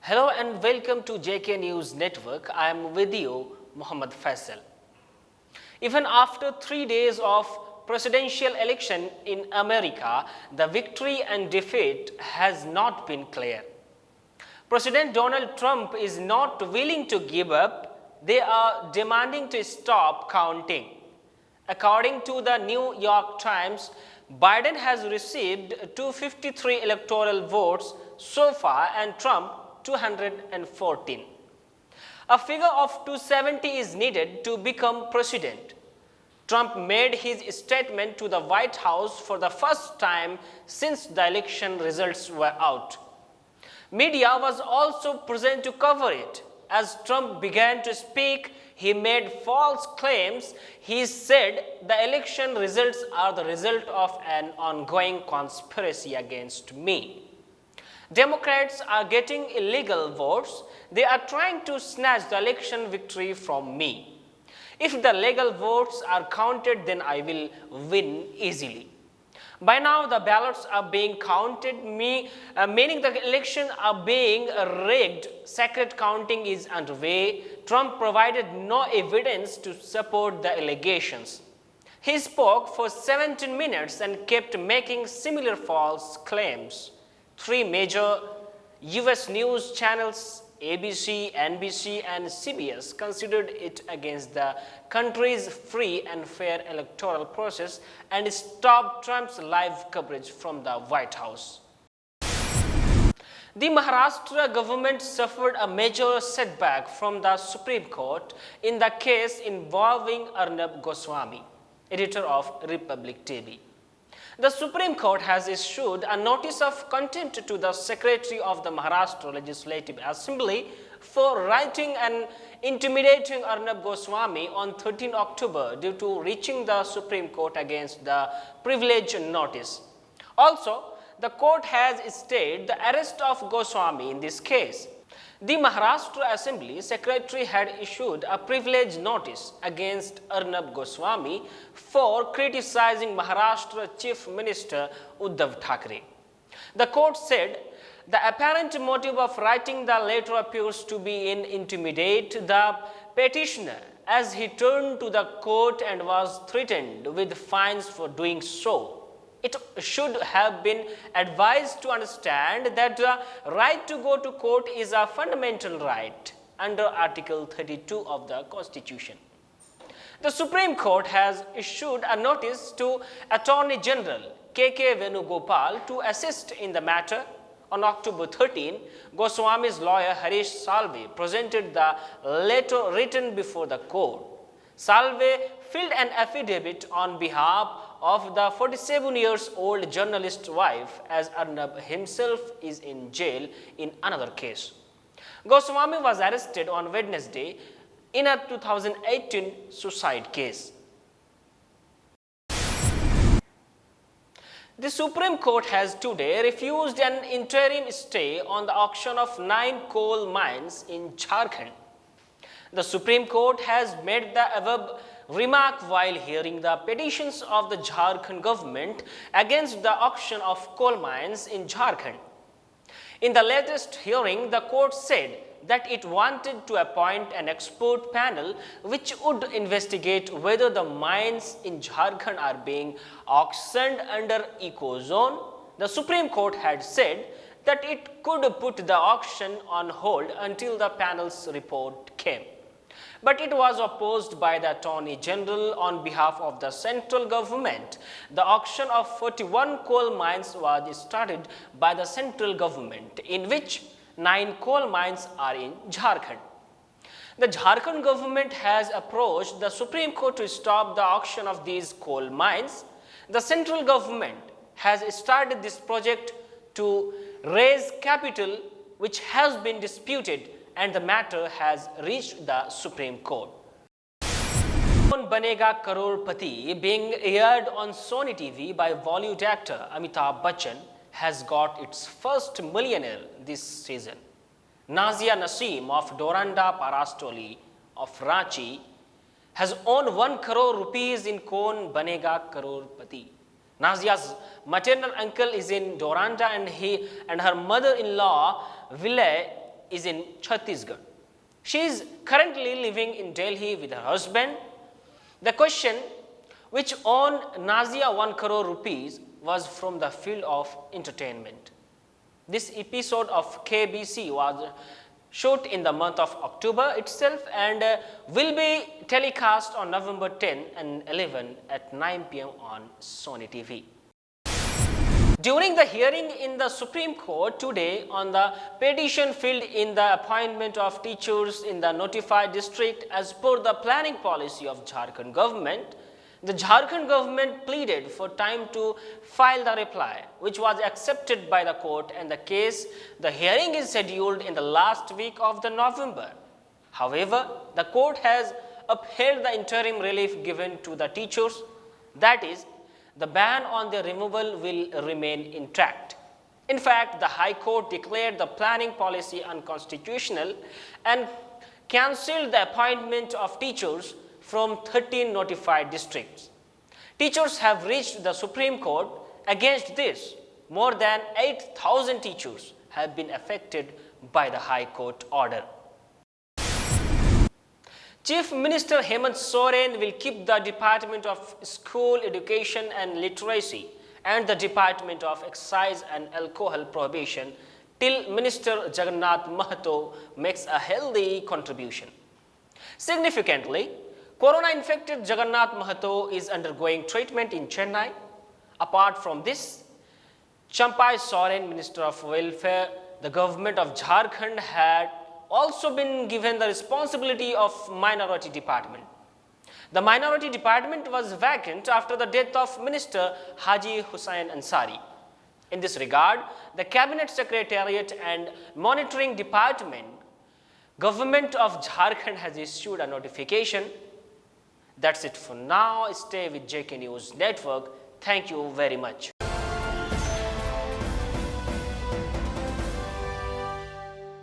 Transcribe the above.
Hello and welcome to JK News Network. I am with you, Muhammad Faisal. Even after 3 days of presidential election in America, the victory and defeat has not been clear. President Donald Trump is not willing to give up. They are demanding to stop counting. According to the New York Times, Biden has received 253 electoral votes so far and Trump 214. A figure of 270 is needed to become president. Trump made his statement to the White House for the first time since the election results were out. Media was also present to cover it. As Trump began to speak, he made false claims. He said the election results are the result of an ongoing conspiracy against me. Democrats are getting illegal votes. They are trying to snatch the election victory from me. If the legal votes are counted, then I will win easily. By now, the ballots are being counted, meaning the elections are being rigged. Secret counting is underway. Trump provided no evidence to support the allegations. He spoke for 17 minutes and kept making similar false claims. 3 major US news channels, ABC, NBC, and CBS, considered it against the country's free and fair electoral process and stopped Trump's live coverage from the White House. The Maharashtra government suffered a major setback from the Supreme Court in the case involving Arnab Goswami, editor of Republic TV. The Supreme Court has issued a notice of contempt to the Secretary of the Maharashtra Legislative Assembly for writing and intimidating Arnab Goswami on 13 October due to reaching the Supreme Court against the privilege notice. Also, the court has stayed the arrest of Goswami in this case. The Maharashtra Assembly Secretary had issued a privilege notice against Arnab Goswami for criticizing Maharashtra Chief Minister Uddhav Thackeray. The court said the apparent motive of writing the letter appears to be in intimidate the petitioner as he turned to the court and was threatened with fines for doing so. It should have been advised to understand that the right to go to court is a fundamental right under Article 32 of the Constitution. The Supreme Court has issued a notice to Attorney General K.K. Venugopal to assist in the matter. On October 13, Goswami's lawyer Harish Salve presented the letter written before the court. Salve filed an affidavit on behalf of the 47-year-old journalist's wife as Arnab himself is in jail in another case. Goswami was arrested on Wednesday in a 2018 suicide case. The Supreme Court has today refused an interim stay on the auction of 9 coal mines in Jharkhand. The Supreme Court has made the above remark while hearing the petitions of the Jharkhand government against the auction of coal mines in Jharkhand. In the latest hearing, the court said that it wanted to appoint an expert panel which would investigate whether the mines in Jharkhand are being auctioned under Ecozone. The Supreme Court had said that it could put the auction on hold until the panel's report came. But it was opposed by the Attorney General on behalf of the central government. The auction of 41 coal mines was started by the central government, in which 9 coal mines are in Jharkhand. The Jharkhand government has approached the Supreme Court to stop the auction of these coal mines. The central government has started this project to raise capital which has been disputed, and the matter has reached the Supreme Court. Kaun Banega Crorepati, being aired on Sony TV by Bollywood actor Amitabh Bachchan, has got its first millionaire this season. Nazia Naseem of Doranda Parastoli of Ranchi has won 1 crore rupees in Kaun Banega Crorepati. Nazia's maternal uncle is in Doranda and her mother-in-law Vile is in Chhattisgarh. She is currently living in Delhi with her husband. The question, which earned Nazia 1 crore rupees, was from the field of entertainment. This episode of KBC was shot in the month of October itself and will be telecast on November 10 and 11 at 9 p.m. on Sony TV. During the hearing in the Supreme Court today on the petition filed in the appointment of teachers in the notified district as per the planning policy of Jharkhand government, the Jharkhand government pleaded for time to file the reply, which was accepted by the court, and the hearing is scheduled in the last week of the November. However, the court has upheld the interim relief given to the teachers, that is, the ban on their removal will remain intact. In fact, the High Court declared the planning policy unconstitutional and cancelled the appointment of teachers from 13 notified districts. Teachers have reached the Supreme Court against this. More than 8,000 teachers have been affected by the High Court order. Chief Minister Hemant Soren will keep the Department of School Education and Literacy and the Department of Excise and Alcohol Prohibition till Minister Jagannath Mahato makes a healthy contribution. Significantly, Corona-infected Jagannath Mahato is undergoing treatment in Chennai. Apart from this, Champai Soren, Minister of Welfare, the government of Jharkhand had also been given the responsibility of Minority Department. The Minority Department was vacant after the death of Minister Haji Hussain Ansari. In this regard, the Cabinet Secretariat and Monitoring Department, Government of Jharkhand has issued a notification. That's it for now. Stay with JK News Network. Thank you very much.